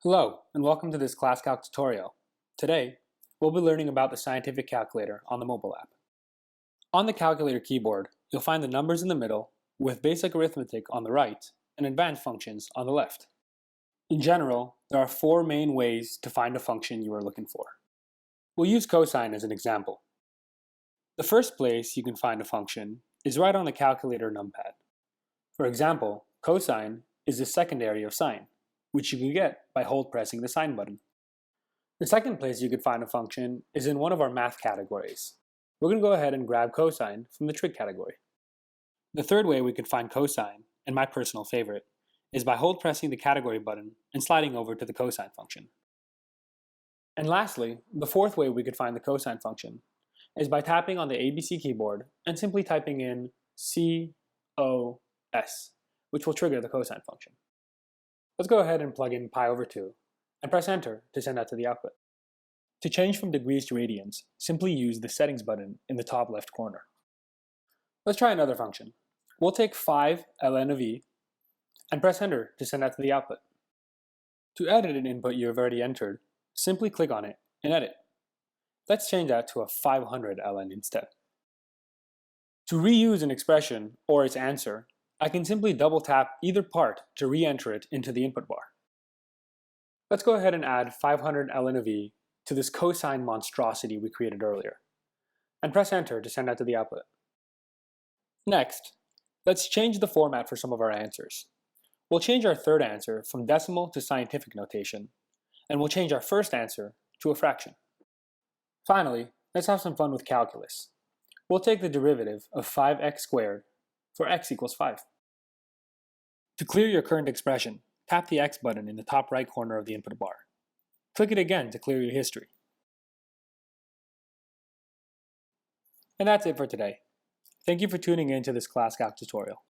Hello, and welcome to this ClassClac tutorial. Today, we'll be learning about the scientific calculator on the mobile app. On the calculator keyboard, you'll find the numbers in the middle, with basic arithmetic on the right and advanced functions on the left. In general, there are four main ways to find a function you are looking for. We'll use cosine as an example. The first place you can find a function is right on the calculator numpad. For example, cosine is the secondary of sine, which you can get by hold pressing the sine button. The second place you could find a function is in one of our math categories. We're going to go ahead and grab cosine from the trig category. The third way we could find cosine, and my personal favorite, is by hold pressing the category button and sliding over to the cosine function. And lastly, the fourth way we could find the cosine function is by tapping on the ABC keyboard and simply typing in COS, which will trigger the cosine function. Let's go ahead and plug in pi over 2 and press enter to send that to the output. To change from degrees to radians, simply use the settings button in the top left corner. Let's try another function. We'll take 5 ln of e and press enter to send that to the output. To edit an input you have already entered, simply click on it and edit. Let's change that to a 500 ln instead. To reuse an expression or its answer, I can simply double tap either part to re-enter it into the input bar. Let's go ahead and add 500 ln of e to this cosine monstrosity we created earlier, and press enter to send that to the output. Next, let's change the format for some of our answers. We'll change our third answer from decimal to scientific notation, and we'll change our first answer to a fraction. Finally, let's have some fun with calculus. We'll take the derivative of 5x squared for x equals 5. To clear your current expression, tap the X button in the top right corner of the input bar. Click it again to clear your history. And that's it for today. Thank you for tuning in to this ClassClac tutorial.